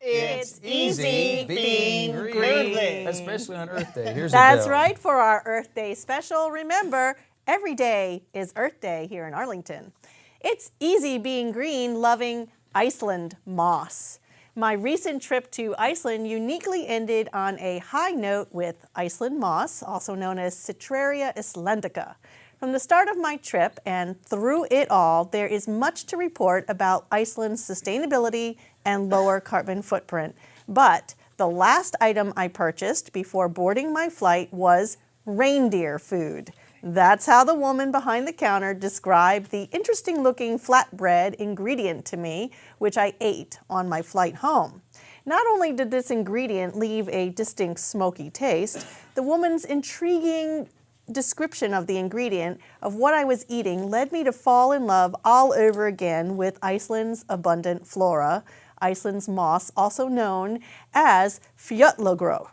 It's easy being green. Especially on Earth Day. Here's That's Adele. right, for our Earth Day special. Remember, every day is Earth Day here in Arlington. It's easy being green, loving Iceland moss. My recent trip to Iceland uniquely ended on a high note with Iceland moss, also known as Citraria Icelandica. From the start of my trip and through it all, there is much to report about Iceland's sustainability and lower carbon footprint. But the last item I purchased before boarding my flight was reindeer food. That's how the woman behind the counter described the interesting-looking flatbread ingredient to me, which I ate on my flight home. Not only did this ingredient leave a distinct smoky taste, the woman's intriguing description of the ingredient of what I was eating led me to fall in love all over again with Iceland's abundant flora, Iceland's moss, also known as fjöllagróð.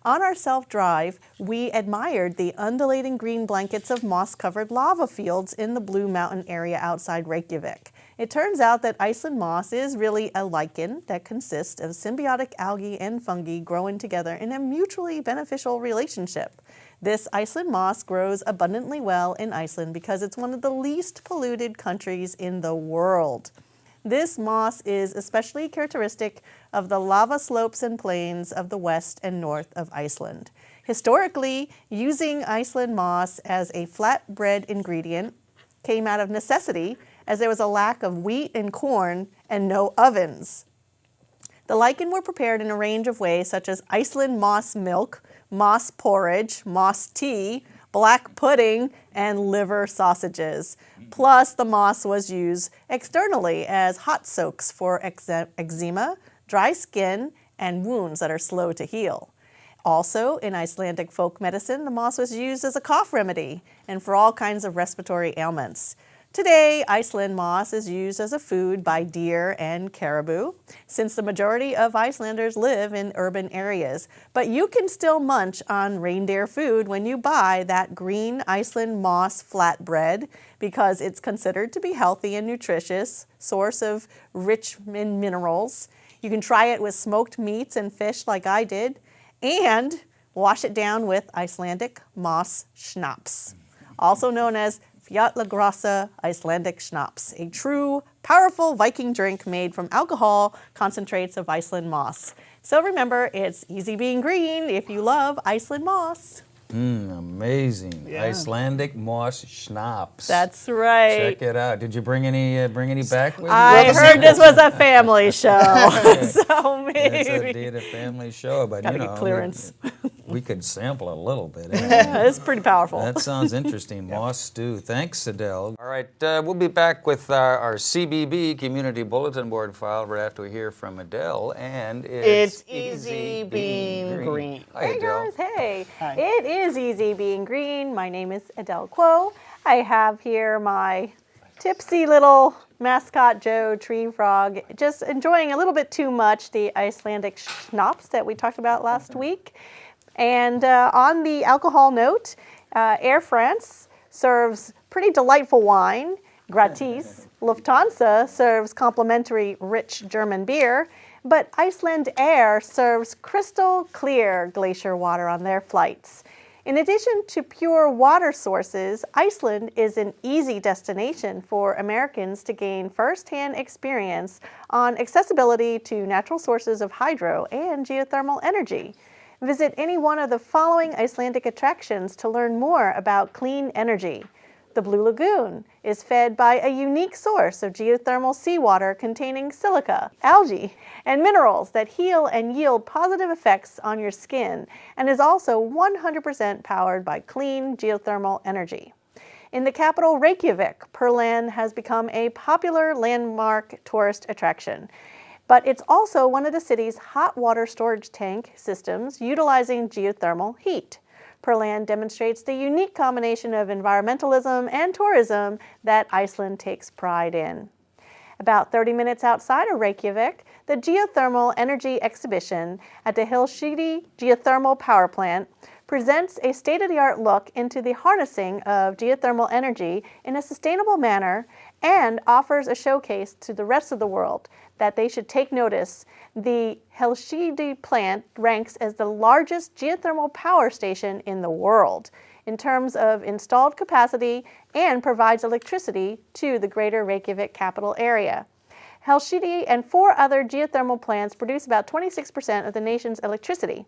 On our self-drive, we admired the undulating green blankets of moss-covered lava fields in the Blue Mountain area outside Reykjavik. It turns out that Iceland moss is really a lichen that consists of symbiotic algae and fungi growing together in a mutually beneficial relationship. This Iceland moss grows abundantly well in Iceland because it's one of the least polluted countries in the world. This moss is especially characteristic of the lava slopes and plains of the west and north of Iceland. Historically, using Iceland moss as a flatbread ingredient came out of necessity, as there was a lack of wheat and corn and no ovens. The lichen were prepared in a range of ways, such as Iceland moss milk, moss porridge, moss tea, black pudding, and liver sausages. Plus, the moss was used externally as hot soaks for eczema, dry skin, and wounds that are slow to heal. Also, in Icelandic folk medicine, the moss was used as a cough remedy and for all kinds of respiratory ailments. Today, Iceland moss is used as a food by deer and caribou, since the majority of Icelanders live in urban areas. But you can still munch on reindeer food when you buy that green Iceland moss flatbread, because it's considered to be healthy and nutritious, source of rich in minerals. You can try it with smoked meats and fish like I did, and wash it down with Icelandic moss schnapps, also known as fjöllagrósa Icelandic schnapps, a true, powerful Viking drink made from alcohol concentrates of Iceland moss. So remember, it's easy being green if you love Iceland moss. Amazing. Yeah. Icelandic Moss schnapps. That's right. Check it out. Did you bring any back with you? I heard this was a family show, so maybe. It's indeed a family show, but Gotta get clearance. We could sample a little bit. Yeah, it's pretty powerful. That sounds interesting. Moss stew. Thanks, Adele. All right, we'll be back with our CBB, Community Bulletin Board file, right after we hear from Adele. And it's easy being green. Hi, Hey Adele. guys, hey. Hi. It is easy being green. My name is Adele Quo. I have here my tipsy little mascot Joe Tree Frog, just enjoying a little bit too much the Icelandic schnapps that we talked about last week. And on the alcohol note, Air France serves pretty delightful wine, gratis. Lufthansa serves complimentary rich German beer, but Iceland Air serves crystal clear glacier water on their flights. In addition to pure water sources, Iceland is an easy destination for Americans to gain firsthand experience on accessibility to natural sources of hydro and geothermal energy. Visit any one of the following Icelandic attractions to learn more about clean energy. The Blue Lagoon is fed by a unique source of geothermal seawater containing silica, algae, and minerals that heal and yield positive effects on your skin, and is also 100% powered by clean geothermal energy. In the capital Reykjavik, Perlan has become a popular landmark tourist attraction. But it's also one of the city's hot water storage tank systems utilizing geothermal heat. Perlan demonstrates the unique combination of environmentalism and tourism that Iceland takes pride in. About 30 minutes outside of Reykjavik, the Geothermal Energy Exhibition at the Hillshidi Geothermal Power Plant presents a state-of-the-art look into the harnessing of geothermal energy in a sustainable manner and offers a showcase to the rest of the world that they should take notice. The Helsinki plant ranks as the largest geothermal power station in the world in terms of installed capacity and provides electricity to the greater Reykjavik capital area. Helsinki and 4 other geothermal plants produce about 26% of the nation's electricity.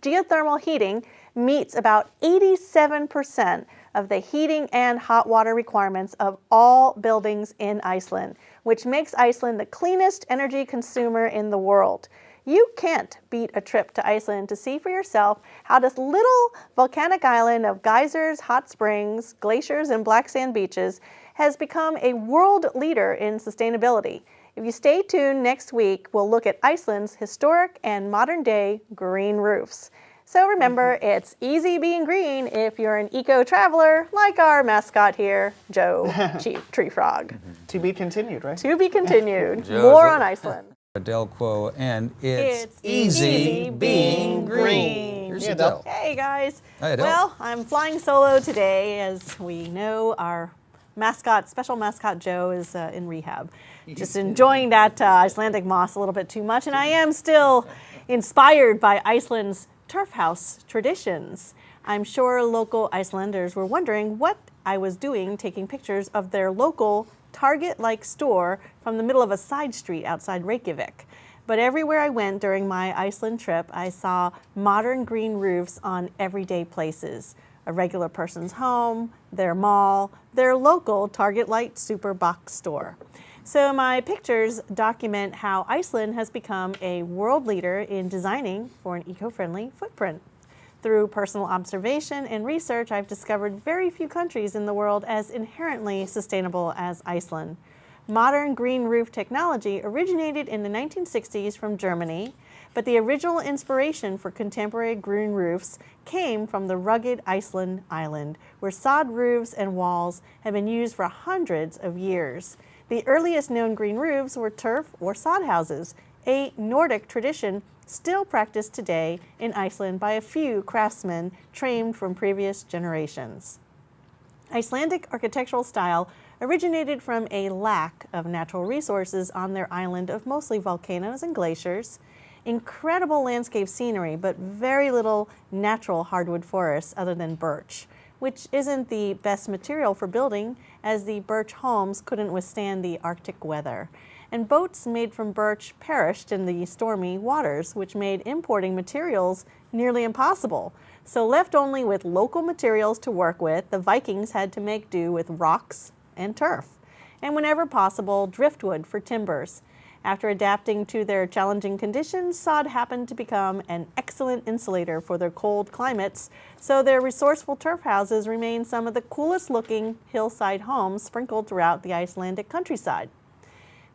Geothermal heating meets about 87% of the heating and hot water requirements of all buildings in Iceland, which makes Iceland the cleanest energy consumer in the world. You can't beat a trip to Iceland to see for yourself how this little volcanic island of geysers, hot springs, glaciers, and black sand beaches has become a world leader in sustainability. If you stay tuned next week, we'll look at Iceland's historic and modern-day green roofs. So remember, it's easy being green if you're an eco-traveler like our mascot here, Joe, Chief Tree Frog. To be continued, right? To be continued. Joe's More on Iceland. Adele Quo, and It's easy being green. Here's Yeah, Adele. Hey guys. Hi, Adele. Well, I'm flying solo today. As we know, our mascot, special mascot Joe, is in rehab. Just enjoying that Icelandic moss a little bit too much, and I am still inspired by Iceland's turf house traditions. I'm sure local Icelanders were wondering what I was doing taking pictures of their local Target-like store from the middle of a side street outside Reykjavik. But everywhere I went during my Iceland trip, I saw modern green roofs on everyday places. A regular person's home, their mall, their local Target-like super box store. So my pictures document how Iceland has become a world leader in designing for an eco-friendly footprint. Through personal observation and research, I've discovered very few countries in the world as inherently sustainable as Iceland. Modern green roof technology originated in the 1960s from Germany, but the original inspiration for contemporary green roofs came from the rugged Iceland island, where sod roofs and walls have been used for hundreds of years. The earliest known green roofs were turf or sod houses, a Nordic tradition still practiced today in Iceland by a few craftsmen trained from previous generations. Icelandic architectural style originated from a lack of natural resources on their island of mostly volcanoes and glaciers, incredible landscape scenery, but very little natural hardwood forests other than birch, which isn't the best material for building, as the birch homes couldn't withstand the Arctic weather. And boats made from birch perished in the stormy waters, which made importing materials nearly impossible. So left only with local materials to work with, the Vikings had to make do with rocks and turf, and whenever possible, driftwood for timbers. After adapting to their challenging conditions, sod happened to become an excellent insulator for their cold climates, so their resourceful turf houses remain some of the coolest looking hillside homes sprinkled throughout the Icelandic countryside.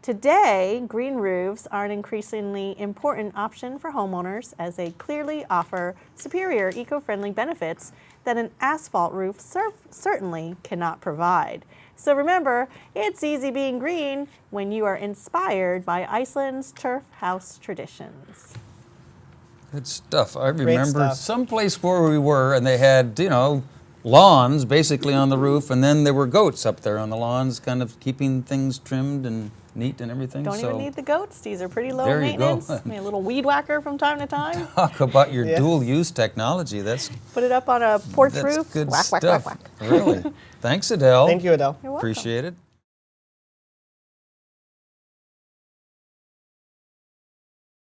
Today, green roofs are an increasingly important option for homeowners as they clearly offer superior eco-friendly benefits that an asphalt roof certainly cannot provide. So remember, it's easy being green when you are inspired by Iceland's turf house traditions. Good stuff. I remember stuff. someplace where we were, and they had, lawns basically on the roof, and then there were goats up there on the lawns, kind of keeping things trimmed and neat and everything. Don't even need the goats. These are pretty low There you go. maintenance. Maybe a little weed whacker from time to time. Talk about your Yeah. dual-use technology. That's Put it up on a porch that's roof. good Whack, whack, stuff. whack, whack. Really. Thanks, Adele. Thank you, Adele. You're welcome. Appreciate it.